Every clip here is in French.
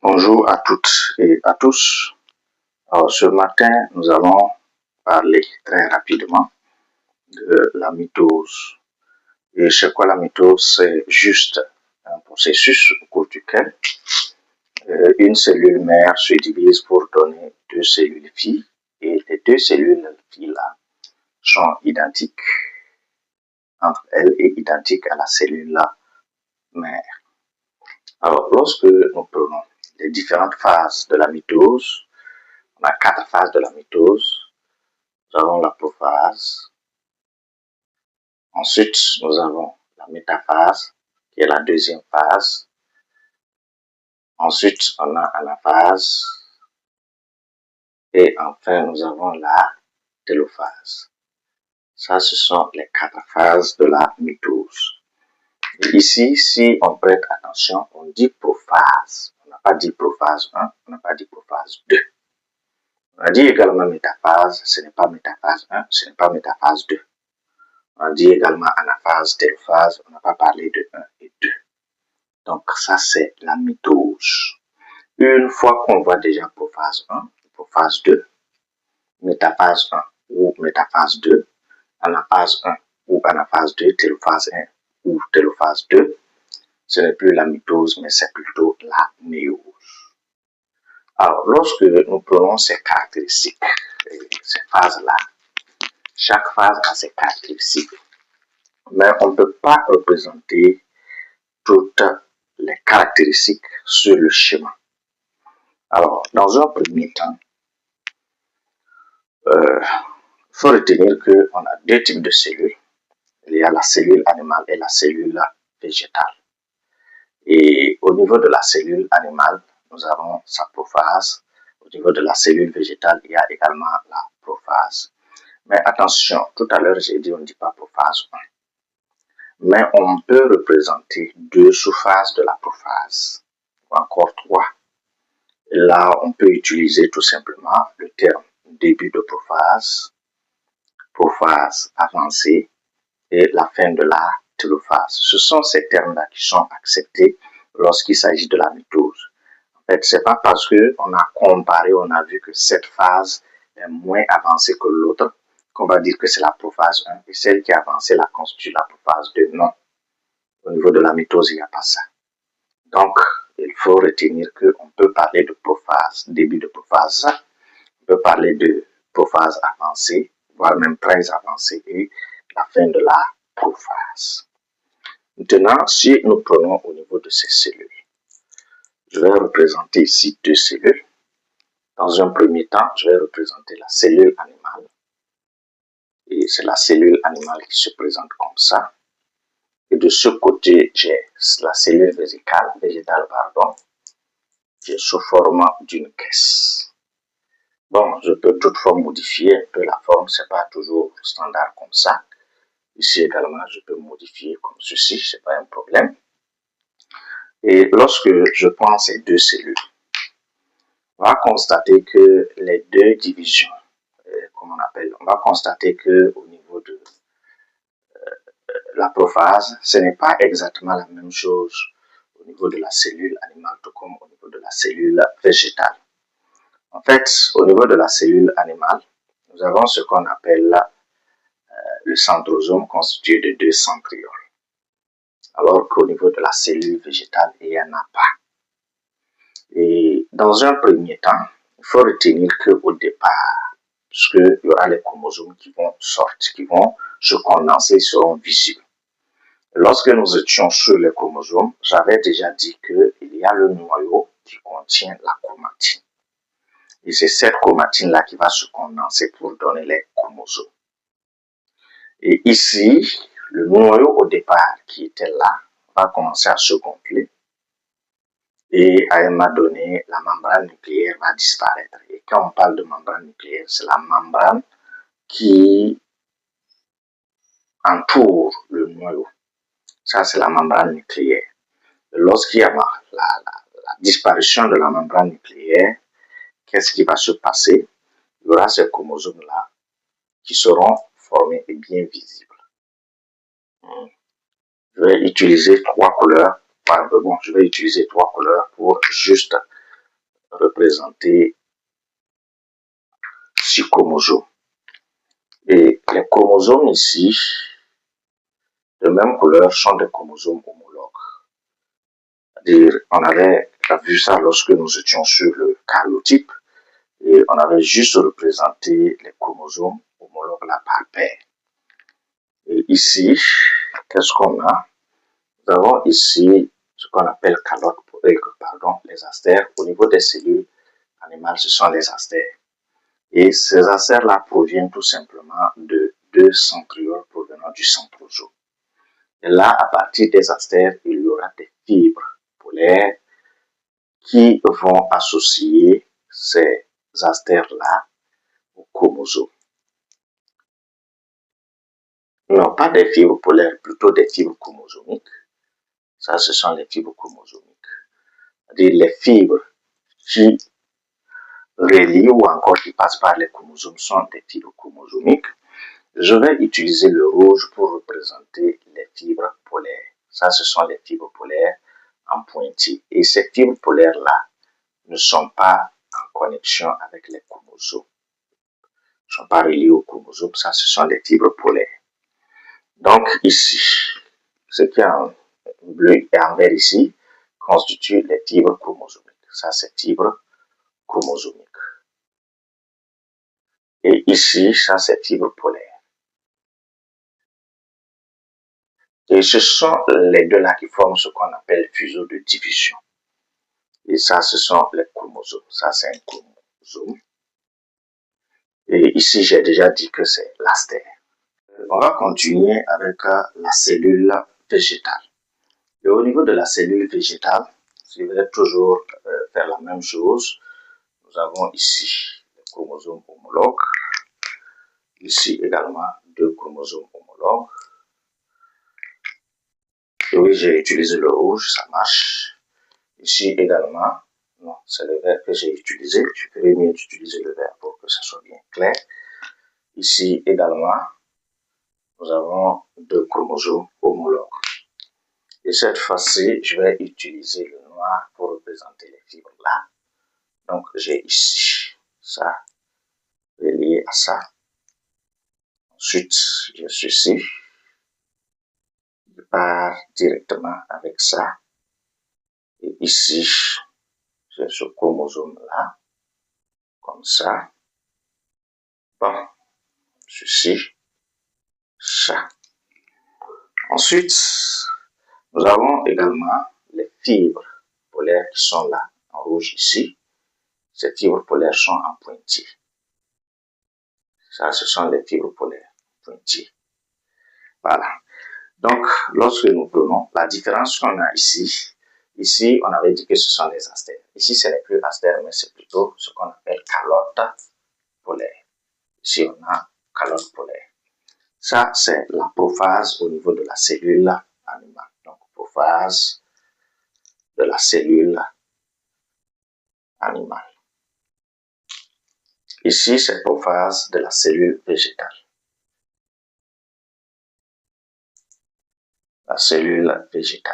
Bonjour à toutes et à tous. Alors, ce matin, nous allons parler très rapidement de la mitose. Et c'est quoi la mitose? C'est juste un processus au cours duquel une cellule mère se divise pour donner deux cellules filles. Et les deux cellules filles-là sont identiques entre elles et identiques à la cellule mère. Alors, lorsque nous prenons les différentes phases de la mitose, on a 4 phases de la mitose. Nous avons la prophase. Ensuite, nous avons la métaphase, qui est la deuxième phase. Ensuite, on a anaphase. Et enfin, nous avons la télophase. Ça, ce sont les 4 phases de la mitose. Et ici, si on prête attention, on dit prophase. On n'a pas dit prophase 1, on n'a pas dit prophase 2. On a dit également métaphase, ce n'est pas métaphase 1, ce n'est pas métaphase 2. On dit également anaphase, télophase, on n'a pas parlé de 1 et 2. Donc ça, c'est la mitose. Une fois qu'on voit déjà prophase 1, prophase 2, métaphase 1 ou métaphase 2, anaphase 1 ou anaphase 2, télophase 1 ou télophase 2, ce n'est plus la mitose, mais c'est plutôt la méiose. Alors, lorsque nous prenons ces caractéristiques, ces phases-là, chaque phase a ses caractéristiques, mais on ne peut pas représenter toutes les caractéristiques sur le schéma. Alors, dans un premier temps, faut retenir qu'on a deux types de cellules. Il y a la cellule animale et la cellule végétale. Et au niveau de la cellule animale, nous avons sa prophase. Au niveau de la cellule végétale, il y a également la prophase. Mais attention, tout à l'heure j'ai dit on ne dit pas prophase 1. Mais on peut représenter deux sous-phases de la prophase, ou encore 3. Là, on peut utiliser tout simplement le terme début de prophase, prophase avancée et la fin de la télophase. Ce sont ces termes-là qui sont acceptés lorsqu'il s'agit de la mitose. En fait, c'est pas parce qu'on a comparé, on a vu que cette phase est moins avancée que l'autre qu'on va dire que c'est la prophase 1 et celle qui est avancée la constitue la prophase 2. Non. Au niveau de la mitose, il n'y a pas ça. Donc, il faut retenir qu'on peut parler de prophase, début de prophase, on peut parler de prophase avancée, voire même très avancée, et la fin de la prophase. Maintenant, si nous prenons au niveau de ces cellules, je vais représenter ici deux cellules. Dans un premier temps, je vais représenter la cellule animale. Et c'est la cellule animale qui se présente comme ça. Et de ce côté, j'ai la cellule végétale, qui est sous forme d'une caisse. Bon, je peux toutefois modifier un peu la forme, c'est pas toujours standard comme ça. Ici également, je peux modifier comme ceci, c'est pas un problème. Et lorsque je prends ces deux cellules, on va constater que les deux divisions, on va constater que au niveau de la prophase, ce n'est pas exactement la même chose au niveau de la cellule animale, tout comme au niveau de la cellule végétale. En fait, au niveau de la cellule animale, nous avons ce qu'on appelle le centrosome constitué de deux centrioles. Alors qu'au niveau de la cellule végétale, il n'y en a pas. Et dans un premier temps, il faut retenir qu'au départ, puisqu'il y aura les chromosomes qui vont sortir, qui vont se condenser, seront visibles. Lorsque nous étions sur les chromosomes, j'avais déjà dit qu'il y a le noyau qui contient la chromatine. Et c'est cette chromatine-là qui va se condenser pour donner les chromosomes. Et ici, le noyau au départ qui était là va commencer à se gonfler. Et à un moment donné, la membrane nucléaire va disparaître. Et quand on parle de membrane nucléaire, c'est la membrane qui entoure le noyau. Ça, c'est la membrane nucléaire. Lorsqu'il y a la disparition de la membrane nucléaire, qu'est-ce qui va se passer? Il y aura ces chromosomes-là qui seront formés et bien visibles. Je vais utiliser trois couleurs. Je vais utiliser trois couleurs pour juste représenter 6 chromosomes. Et les chromosomes ici, de même couleur, sont des chromosomes homologues. C'est-à-dire, on avait vu ça lorsque nous étions sur le karyotype, et on avait juste représenté les chromosomes homologues là par paire. Et ici, qu'est-ce qu'on a? Nous avons ici ce qu'on appelle les astères. Au niveau des cellules animales, ce sont les astères. Et ces astères-là proviennent tout simplement de 2 centrioles provenant du centrosome. Et là, à partir des astères, il y aura des fibres polaires qui vont associer ces astères-là aux chromosomes. Non, pas des fibres polaires, plutôt des fibres chromosomiques. Ça, ce sont les fibres chromosomiques. C'est-à-dire les fibres qui relient ou encore qui passent par les chromosomes sont des fibres chromosomiques. Je vais utiliser le rouge pour représenter les fibres polaires. Ça, ce sont les fibres polaires en pointillés. Et ces fibres polaires-là ne sont pas en connexion avec les chromosomes. Ne sont pas reliées aux chromosomes. Ça, ce sont les fibres polaires. Donc, ici, ce qui est en bleu et en vert ici, constitue les fibres chromosomiques. Ça, c'est fibres chromosomiques. Et ici, ça, c'est fibres polaires. Et ce sont les deux là qui forment ce qu'on appelle fuseau de division. Et ça, ce sont les chromosomes. Ça, c'est un chromosome. Et ici, j'ai déjà dit que c'est l'astère. On va continuer avec la cellule végétale. Et au niveau de la cellule végétale, je vais toujours faire la même chose. Nous avons ici les chromosomes homologues. Ici également 2 chromosomes homologues. Et oui, j'ai utilisé le rouge, ça marche. Ici également, non, c'est le vert que j'ai utilisé. Je ferais mieux d'utiliser le vert pour que ça soit bien clair. Ici également, nous avons 2 chromosomes homologues. Et cette fois-ci, je vais utiliser le noir pour représenter les fibres là. Donc, j'ai ici ça, relié à ça. Ensuite, j'ai ceci. Je pars directement avec ça. Et ici, j'ai ce chromosome là, comme ça. Bon, ceci, ça. Ensuite, nous avons également les fibres polaires qui sont là, en rouge ici. Ces fibres polaires sont en pointillés. Ça, ce sont les fibres polaires pointillées. Voilà. Donc, lorsque nous prenons la différence qu'on a ici, on avait dit que ce sont les astères. Ici, ce n'est plus astère, mais c'est plutôt ce qu'on appelle calotte polaire. Ici, on a calotte polaire. Ça, c'est la prophase au niveau de la cellule animale. Donc, prophase de la cellule animale. Ici, c'est prophase de la cellule végétale. La cellule végétale.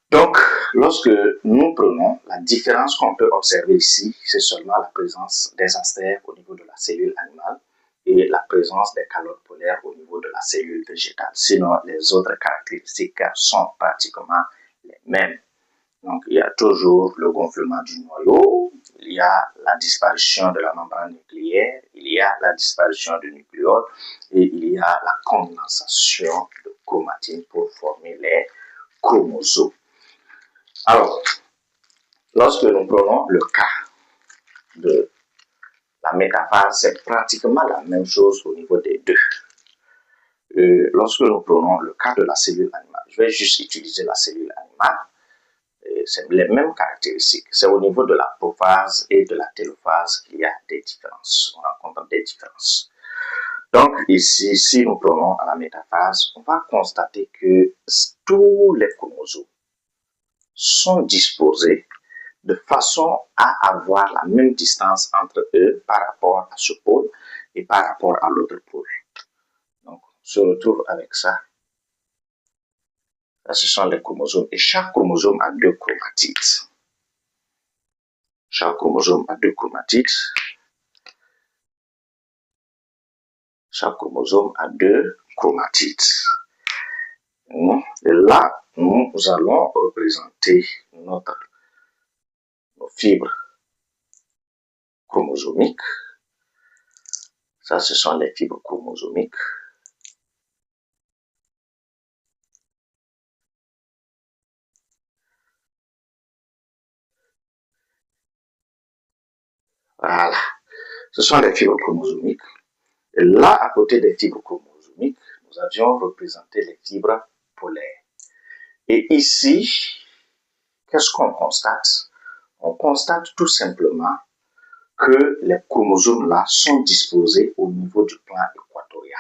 Donc, lorsque nous prenons la différence qu'on peut observer ici, c'est seulement la présence des astères au niveau de la cellule animale et la présence des calottes polaires au niveau de la cellule végétale. Sinon, les autres caractéristiques sont pratiquement les mêmes. Donc, il y a toujours le gonflement du noyau, il y a la disparition de la membrane nucléaire, il y a la disparition du nucléole et il y a la condensation de chromatine pour former les chromosomes. Alors, lorsque nous prenons le cas de la métaphase, c'est pratiquement la même chose au niveau des deux. Lorsque nous prenons le cas de la cellule animale, je vais juste utiliser la cellule animale. C'est les mêmes caractéristiques. C'est au niveau de la prophase et de la télophase qu'il y a des différences. On rencontre des différences. Donc ici, si nous prenons la métaphase, on va constater que tous les chromosomes sont disposés de façon à avoir la même distance entre eux par rapport à ce pôle et par rapport à l'autre pôle. Donc, on se retrouve avec ça. Là, ce sont les chromosomes et chaque chromosome a 2 chromatides. Chaque chromosome a 2 chromatides. Chaque chromosome a 2 chromatides. Et là, nous allons représenter nos fibres chromosomiques. Ça, ce sont les fibres chromosomiques. Voilà. Ce sont les fibres chromosomiques. Et là, à côté des fibres chromosomiques, nous avions représenté les fibres polaires. Et ici, qu'est-ce qu'on constate? On constate tout simplement que les chromosomes là sont disposés au niveau du plan équatorial.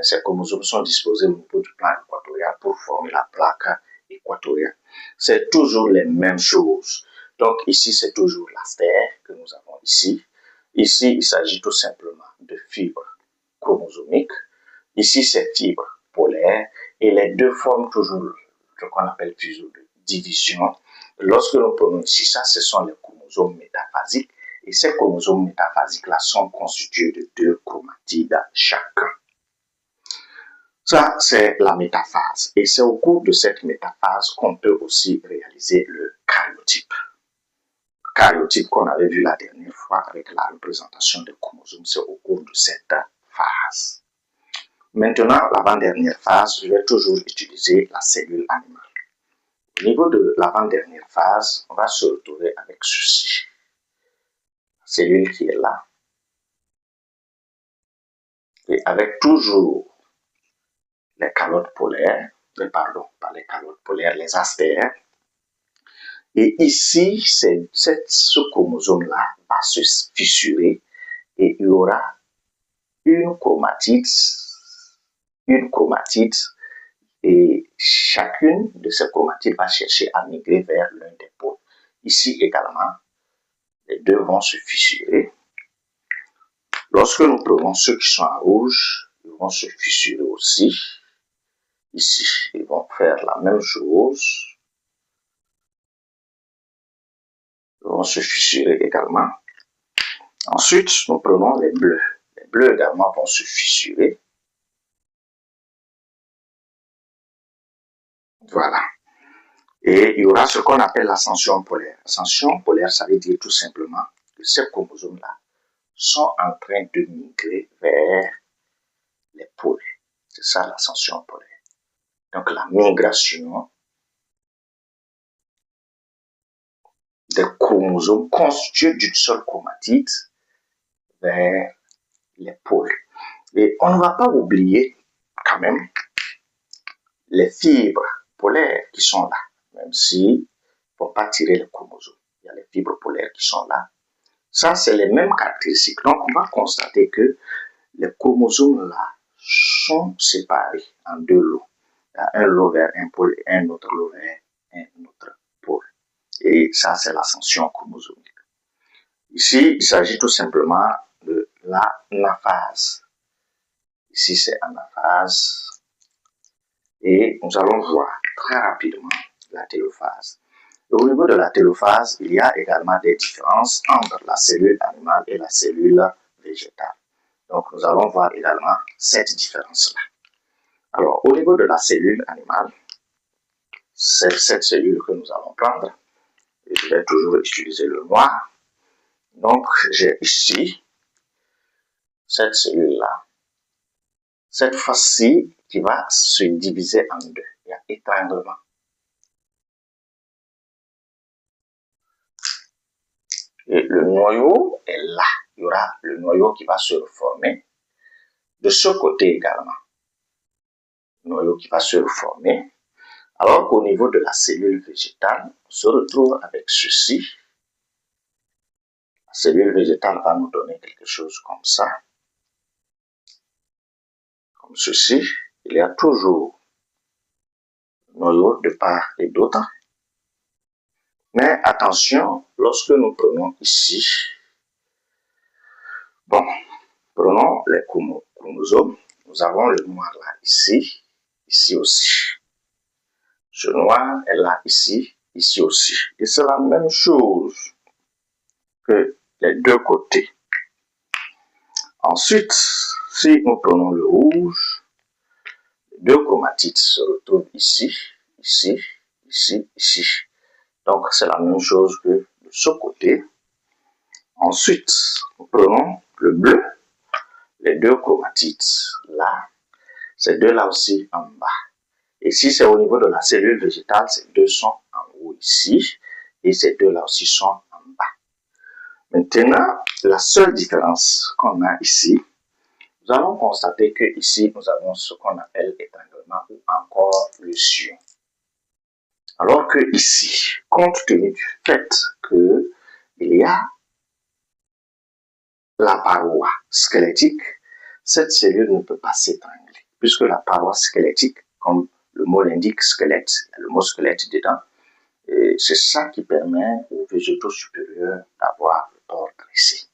Ces chromosomes sont disposés au niveau du plan équatorial pour former la plaque équatoriale. C'est toujours les mêmes choses. Donc ici, c'est toujours l'astère que nous avons ici. Ici, il s'agit tout simplement de fibres chromosomiques. Ici, c'est fibres polaires. Et les deux forment toujours ce qu'on appelle fuseau de division. Lorsque l'on prononce ici ça, ce sont les chromosomes métaphasiques. Et ces chromosomes métaphasiques-là sont constitués de 2 chromatides chacun. Ça, c'est la métaphase. Et c'est au cours de cette métaphase qu'on peut aussi réaliser le karyotype. Le karyotype qu'on avait vu la dernière fois avec la représentation des chromosomes, c'est au cours de cette phase. Maintenant, l'avant-dernière phase, je vais toujours utiliser la cellule animale. Au niveau de l'avant-dernière phase, on va se retrouver avec ceci. La cellule qui est là. Et avec toujours les calottes polaires, pardon, pas les calottes polaires, les astères. Et ici, ce chromosome-là va se fissurer et il y aura une chromatide et chacune de ces chromatides va chercher à migrer vers l'un des pôles. Ici également, les deux vont se fissurer. Lorsque nous prenons ceux qui sont en rouge, ils vont se fissurer aussi. Ici, ils vont faire la même chose. Ils vont se fissurer également. Ensuite, nous prenons les bleus. Les bleus également vont se fissurer. Voilà. Et il y aura ce qu'on appelle l'ascension polaire. L'ascension polaire, ça veut dire tout simplement que ces chromosomes-là sont en train de migrer vers les pôles. C'est ça l'ascension polaire. Donc la migration des chromosomes constitués d'une seule chromatide vers les pôles. Et on ne va pas oublier quand même les fibres polaires qui sont là, même s'ils ne vont pas tirer les chromosomes. Il y a les fibres polaires qui sont là. Ça, c'est les mêmes caractéristiques. Donc, on va constater que les chromosomes là sont séparés en 2 lots. Il y a un lot vers un pôle et un autre lot vers un autre pôle. Et ça, c'est l'ascension chromosomique. Ici, il s'agit tout simplement de l'anaphase. Ici, c'est anaphase. Et nous allons voir très rapidement la télophase. Et au niveau de la télophase, il y a également des différences entre la cellule animale et la cellule végétale. Donc, nous allons voir également cette différence-là. Alors, au niveau de la cellule animale, c'est cette cellule que nous allons prendre. Et je vais toujours utiliser le noir. Donc, j'ai ici cette cellule-là. Cette fois-ci, qui va se diviser en 2. Il y a étranglement. Et le noyau est là. Il y aura le noyau qui va se reformer. De ce côté également. Le noyau qui va se reformer. Alors qu'au niveau de la cellule végétale, on se retrouve avec ceci. La cellule végétale va nous donner quelque chose comme ça. Comme ceci. Il y a toujours le noyau de part et d'autre. Mais attention, lorsque nous prenons ici, bon, prenons les chromosomes, nous avons le noir là, ici aussi. Ce noir est là, ici aussi. Et c'est la même chose que les deux côtés. Ensuite, si nous prenons le rouge, les deux chromatides se retrouvent ici, ici, ici, ici. Donc, c'est la même chose que de ce côté. Ensuite, nous prenons le bleu, les deux chromatides là, ces deux-là aussi en bas. Et si c'est au niveau de la cellule végétale, ces deux sont en haut ici, et ces deux-là aussi sont en bas. Maintenant, la seule différence qu'on a ici, nous allons constater que ici, nous avons ce qu'on appelle étranglement ou encore le sillon. Alors que ici, compte tenu du fait qu'il y a la paroi squelettique, cette cellule ne peut pas s'étrangler, puisque la paroi squelettique, comme le mot l'indique, squelette, il y a le mot squelette dedans, et c'est ça qui permet aux végétaux supérieurs d'avoir le port dressé.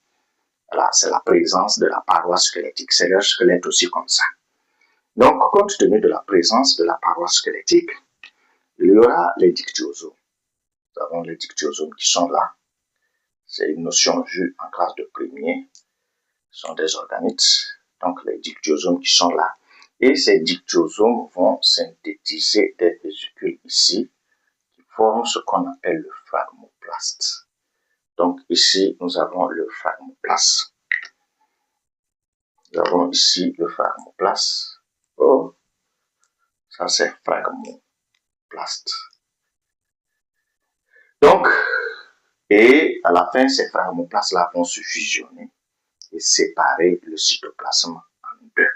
Voilà, c'est la présence de la paroi squelettique, c'est leur squelette aussi comme ça. Donc, compte tenu de la présence de la paroi squelettique, il y aura les dictyosomes. Nous avons les dictyosomes qui sont là. C'est une notion vue en classe de premier. Ce sont des organites. Donc, les dictyosomes qui sont là. Et ces dictyosomes vont synthétiser des vésicules ici qui forment ce qu'on appelle le phragmoplaste. Donc, ici, nous avons le phragmoplaste. Nous avons ici le phragmoplaste. Oh, ça c'est phragmoplaste. Donc, et à la fin, ces phragmoplastes-là vont se fusionner et séparer le cytoplasme en deux.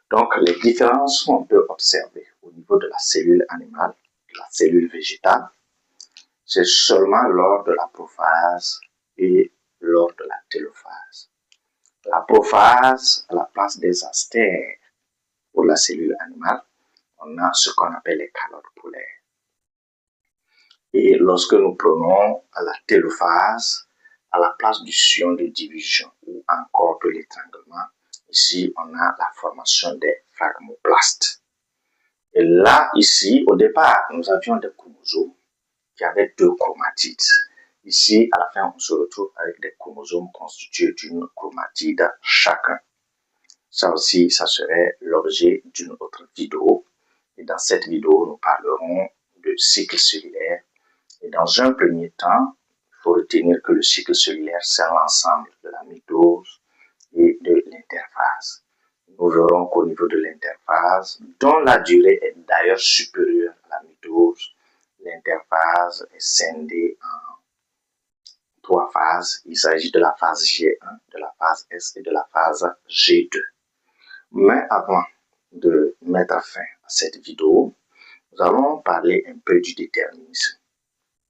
Donc, les différences qu'on peut observer au niveau de la cellule animale, de la cellule végétale, c'est seulement lors de la prophase et lors de la télophase. La prophase, à la place des astères pour la cellule animale, on a ce qu'on appelle les calottes polaires. Et lorsque nous prenons à la télophase, à la place du sillon de division ou encore de l'étranglement, ici on a la formation des phragmoplastes. Et là, ici, au départ, nous avions des chromosomes qui avaient deux chromatides. Ici, à la fin, on se retrouve avec des chromosomes constitués d'une chromatide chacun. Ça aussi, ça serait l'objet d'une autre vidéo. Et dans cette vidéo, nous parlerons de cycle cellulaire. Et dans un premier temps, il faut retenir que le cycle cellulaire, c'est l'ensemble de la mitose et de l'interphase. Nous verrons qu'au niveau de l'interphase, dont la durée est d'ailleurs supérieure à la mitose, l'interphase est scindée en trois phases. Il s'agit de la phase G1, de la phase S et de la phase G2. Mais avant de mettre fin à cette vidéo, nous allons parler un peu du déterminisme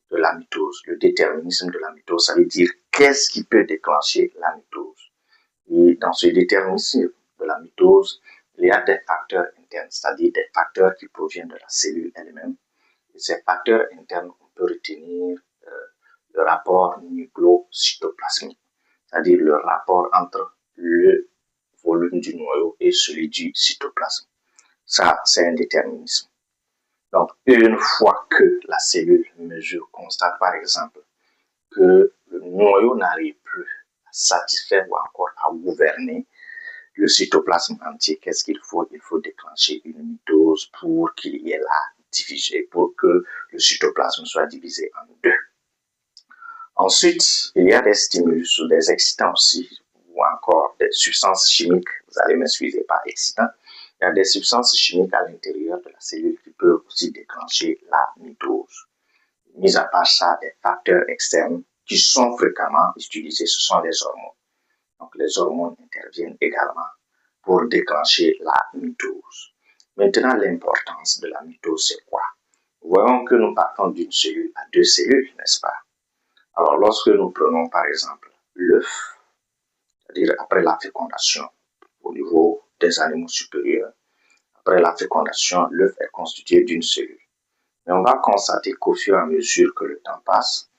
de la mitose. Le déterminisme de la mitose, ça veut dire qu'est-ce qui peut déclencher la mitose. Et dans ce déterminisme de la mitose, il y a des facteurs internes, c'est-à-dire des facteurs qui proviennent de la cellule elle-même. Et ces facteurs internes, on peut retenir le rapport nucléocytoplasmique, c'est-à-dire le rapport entre le volume du noyau et celui du cytoplasme. Ça, c'est un déterminisme. Donc, une fois que la cellule mesure, constate par exemple que le noyau n'arrive plus à satisfaire ou encore à gouverner le cytoplasme entier, qu'est-ce qu'il faut? Il faut déclencher une mitose pour qu'il y ait la division, pour que le cytoplasme soit divisé en deux. Ensuite, il y a des stimulus ou des excitants aussi, ou encore des substances chimiques, vous allez m'excuser par excitant, il y a des substances chimiques à l'intérieur de la cellule qui peuvent aussi déclencher la mitose. Mis à part ça, des facteurs externes qui sont fréquemment utilisés, ce sont les hormones. Donc les hormones interviennent également pour déclencher la mitose. Maintenant, l'importance de la mitose, c'est quoi? Voyons que nous partons d'une cellule à deux cellules, n'est-ce pas? Alors, lorsque nous prenons par exemple l'œuf, c'est-à-dire après la fécondation au niveau des animaux supérieurs, après la fécondation, l'œuf est constitué d'une cellule. Mais on va constater qu'au fur et à mesure que le temps passe,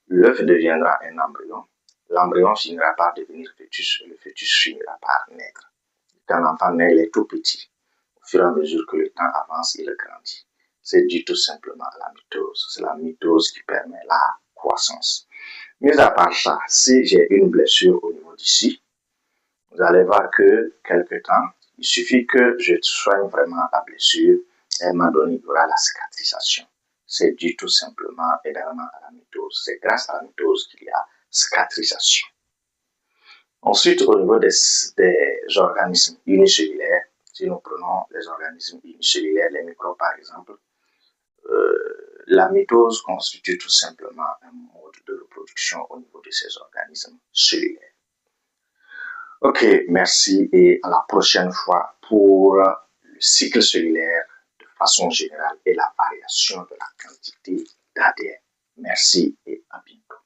l'œuf deviendra un embryon. L'embryon finira par devenir fœtus et le fœtus finira par naître. Quand l'enfant naît, il est tout petit. Au fur et à mesure que le temps avance, il grandit. C'est dû tout simplement à la mitose. C'est la mitose qui permet la croissance. Mis à part ça, si j'ai une blessure au niveau d'ici, vous allez voir que quelque temps, il suffit que je soigne vraiment la blessure et à un moment donné, il y aura la cicatrisation. C'est dû tout simplement également à la mitose. C'est grâce à la mitose qu'il y a cicatrisation. Ensuite, au niveau des organismes unicellulaires, si nous prenons les organismes unicellulaires, les microbes par exemple, la mitose constitue tout simplement un mode de reproduction au niveau de ces organismes cellulaires. Ok, merci et à la prochaine fois pour le cycle cellulaire de façon générale et la variation de la quantité d'ADN. Merci et à bientôt.